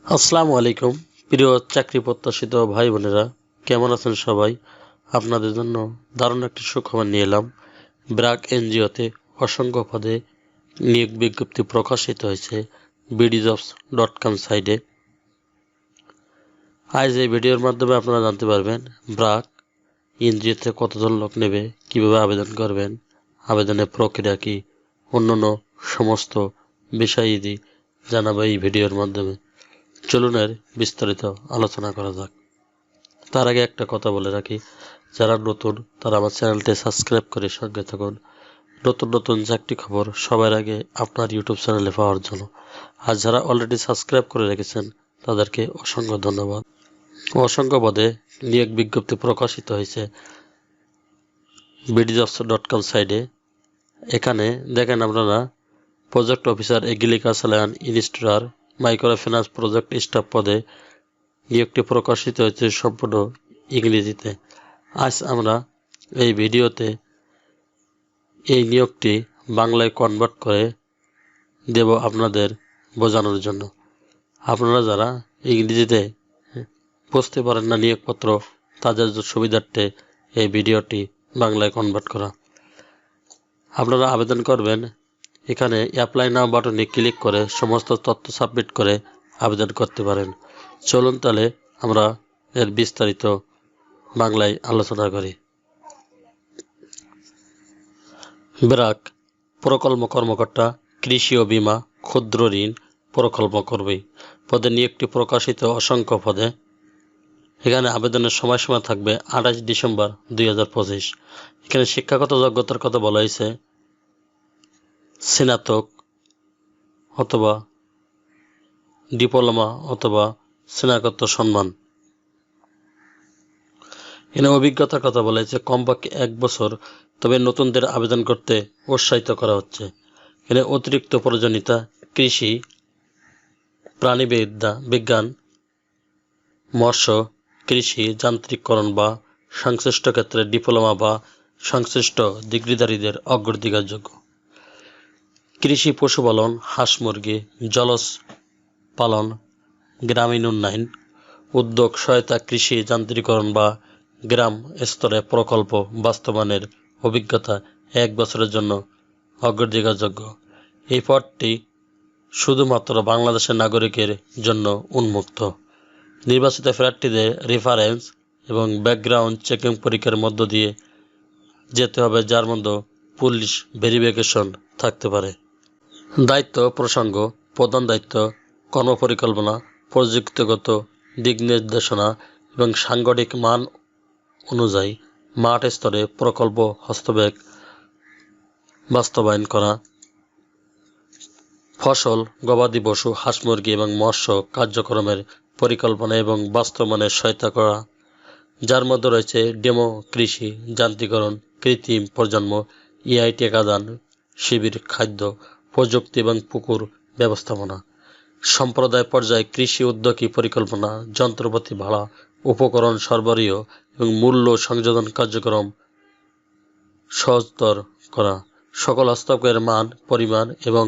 আসসালামু আলাইকুম প্রিয় চাকরি প্রত্যাশিত ভাই বোনেরা, কেমন আছেন সবাই? আপনাদের জন্য দারুণ একটি সুখবর নিয়ে এলাম। ব্র্যাক এনজিওতে অসংখ্য পদে নিয়োগ বিজ্ঞপ্তি প্রকাশিত হয়েছে bdjobs.com সাইটে। আজ এই ভিডিওর মাধ্যমে আপনারা জানতে পারবেন ব্র্যাক এনজিওতে কতজন লোক নেবে, কিভাবে আবেদন করবেন, আবেদনের প্রক্রিয়া কি, অন্যান্য সমস্ত বিষয়াদি জানাবো এই ভিডিওর মাধ্যমে। চলুন এর বিস্তারিত আলোচনা করা যাক। তার আগে একটা কথা বলে রাখি, যারা নতুন তারা আমার চ্যানেলটি সাবস্ক্রাইব করে সঙ্গে থাকুন নতুন নতুন চাকরি খবর সবার আগে আপনার ইউটিউব চ্যানেলে পাওয়ার জন্য। আর যারা অলরেডি সাবস্ক্রাইব করে রেখেছেন তাদেরকে অসংখ্য ধন্যবাদ। অসংখ্য পদে নিয়োগ বিজ্ঞপ্তি প্রকাশিত হয়েছে bdjobs.com সাইটে। এখানে দেখেন আপনারা project officer, agriculture and instructor, micro finance project staff পদে নিয়োগটি প্রকাশিত হয়েছে সম্পূর্ণ ইংরেজিতে। আজ আমরা এই ভিডিওতে এই নিয়োগটি বাংলায় কনভার্ট করে দেব আপনাদের বোঝানোর জন্য। আপনারা যারা ইংরেজিতে বুঝতে পারেন না নিয়োগপত্র, তাদের সুবিধার্থে এই ভিডিওটি বাংলায় কনভার্ট করা। আপনারা আবেদন করবেন, এখানে অ্যাপ্লাই নাও বাটনে ক্লিক করে সমস্ত তথ্য সাবমিট করে আবেদন করতে পারেন। চলুন তাহলে আমরা এর বিস্তারিত বাংলায় আলোচনা করি। ব্র্যাক প্রকল্প কর্মকর্তা, কৃষি ও বীমা, ক্ষুদ্র ঋণ প্রকল্প কর্মী পদে নিয়োগটি প্রকাশিত অসংখ্য পদে। এখানে আবেদনের সময়সীমা থাকবে 28 ডিসেম্বর 2025। এখানে শিক্ষাগত যোগ্যতার কথা বলা হয়েছে স্নাতক অথবা ডিপ্লোমা অথবা স্নাতকোত্তর সম্মান। এখানে অভিজ্ঞতার কথা বলা হয়েছে কমপক্ষে 1 বছর, তবে নতুনদের আবেদন করতে উৎসাহিত করা হচ্ছে। এখানে অতিরিক্ত প্রয়োজনীয়তা কৃষি, প্রাণীবিদ্যা, বিজ্ঞান, মৎস্য, কৃষি, যান্ত্রিকরণ বা সংশ্লিষ্ট ক্ষেত্রে ডিপ্লোমা বা সংশ্লিষ্ট ডিগ্রিধারীদের অগ্রাধিকারযোগ্য। কৃষি, পশুপালন, হাঁস মুরগি, জলজ পালন, গ্রামীণ উন্নয়ন, উদ্যোগ সহায়তা, কৃষি যান্ত্রিকরণ বা গ্রাম স্তরে প্রকল্প বাস্তবায়নের অভিজ্ঞতা 1 বছরের জন্য অগ্রাধিকারযোগ্য। এই পদটি শুধুমাত্র বাংলাদেশের নাগরিকের জন্য উন্মুক্ত। নির্বাচিত প্রার্থীদের রেফারেন্স এবং ব্যাকগ্রাউন্ড চেকিং পরীক্ষার মধ্য দিয়ে যেতে হবে, যার মধ্যে পুলিশ ভেরিফিকেশন থাকতে পারে। দায়িত্ব প্রসঙ্গ: প্রধান দায়িত্ব কর্মপরিকল্পনা, প্রযুক্তিগত দিক নির্দেশনা এবং সাংগঠনিক মান অনুযায়ী মাঠ স্তরে প্রকল্প বাস্তবায়ন করা, ফসল, গবাদি পশু, হাঁস মুরগি এবং মৎস্য কার্যক্রমের পরিকল্পনা এবং বাস্তবায়নের সহায়তা করা, যার মধ্যে রয়েছে ডেমো কৃষি, যান্ত্রিকরণ, কৃত্রিম প্রজন্ম, EIT টিকাদান শিবির, খাদ্য প্রযুক্তি এবং পুকুর ব্যবস্থাপনা। সম্প্রদায় পর্যায়ে কৃষি উদ্যোগী পরিকল্পনা, যন্ত্রপাতি ভাড়া, উপকরণ সরবরাহ এবং মূল্য সংযোজন কার্যক্রম সহজতর করা। সকল হস্তক্ষেপের মান, পরিমাণ এবং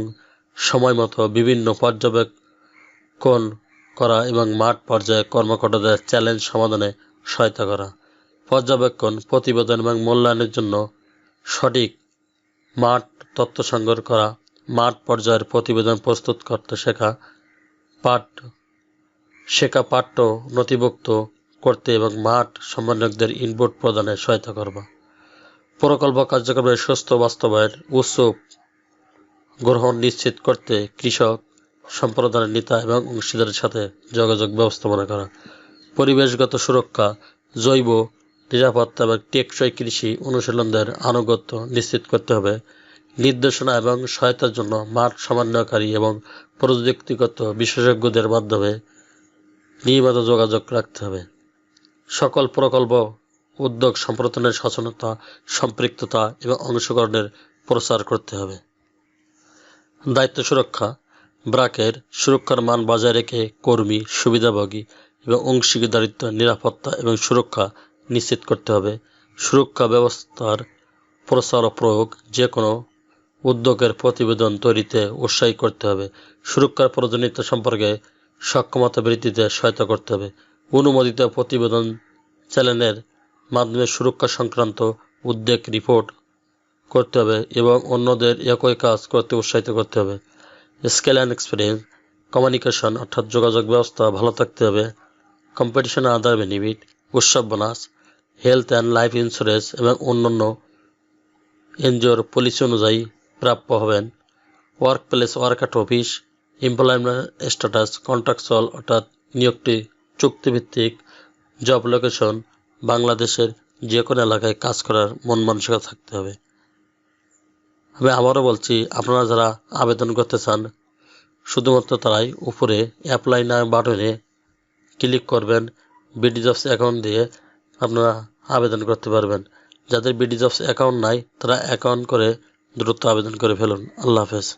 সময় মতো বিভিন্ন পর্যবেক্ষণ করা এবং মাঠ পর্যায়ে কর্মকর্তাদের চ্যালেঞ্জ সমাধানে সহায়তা করা। পর্যবেক্ষণ, প্রতিবেদন এবং মূল্যায়নের জন্য সঠিক মাঠ তথ্য সংগ্রহ করা, মাঠ পর্যায়ের প্রতিবেদন প্রস্তুত করতে শেখা, পাঠ্য নথিভুক্ত করতে এবং মাঠ সমন্বয়কদের ইনপুট প্রদানে সহায়তা করবা। প্রকল্প কার্যক্রমের সুস্থ বাস্তবায়ন, উচ্চ গ্রহণ নিশ্চিত করতে কৃষক সম্প্রদায়ের নেতা এবং অংশীদারের সাথে যোগাযোগ ব্যবস্থাপনা করা। পরিবেশগত সুরক্ষা, জৈব নিরাপত্তা এবং টেকসই কৃষি অনুশীলনদের আনুগত্য নিশ্চিত করতে হবে। নির্দেশনা এবং সহায়তার জন্য মাঠ সমন্বয়কারী এবং প্রযুক্তিগত বিশেষজ্ঞদের মাধ্যমে নিয়মিত যোগাযোগ রাখতে হবে। সকল প্রকল্প উদ্যোগ সম্প্রসারণের সচেতনতা, সম্পৃক্ততা এবং অংশগ্রহণের প্রচার করতে হবে। দায়িত্ব সুরক্ষা: ব্র্যাকের সুরক্ষার মান বজায় রেখে কর্মী, সুবিধাভোগী এবং অংশীদারিত্ব, নিরাপত্তা এবং সুরক্ষা নিশ্চিত করতে হবে। সুরক্ষা ব্যবস্থার প্রচার ও প্রয়োগ, যে কোনো উদ্যোগের প্রতিবেদন তৈরিতে উৎসাহী করতে হবে। সুরক্ষার প্রয়োজনীয়তা সম্পর্কে সক্ষমতা বৃদ্ধিতে সহায়তা করতে হবে। অনুমোদিত প্রতিবেদন চ্যানেলের মাধ্যমে সুরক্ষা সংক্রান্ত উদ্বেগ রিপোর্ট করতে হবে এবং অন্যদের একই কাজ করতে উৎসাহিত করতে হবে। স্কেল অ্যান্ড এক্সপিরিয়েন্স কমিউনিকেশন অর্থাৎ যোগাযোগ ব্যবস্থা ভালো থাকতে হবে। কম্পিটিশন আদার বেনিফিট উৎসব bonus, health and life insurance এবং অন্যান্য এনজিওর পলিসি অনুযায়ী প্রাপ্য হবেন। Work place work at office employment status contractual অর্থাৎ নিয়োগটি চুক্তিভিত্তিক। জব লোকেশন বাংলাদেশের যে কোনো এলাকায় কাজ করার মন মানসিকতা থাকতে হবে। আমি আবারও বলছি, আপনারা যারা আবেদন করতে চান শুধুমাত্র তারাই উপরে অ্যাপ্লাই নাও বাটনে ক্লিক করবেন। বিডি জবস অ্যাকাউন্ট দিয়ে আপনারা আবেদন করতে পারবেন। যাদের বিডি জবস অ্যাকাউন্ট নাই তারা অ্যাকাউন্ট করে দ্রুত আবেদন করে ফেলুন। আল্লাহ হাফেজ।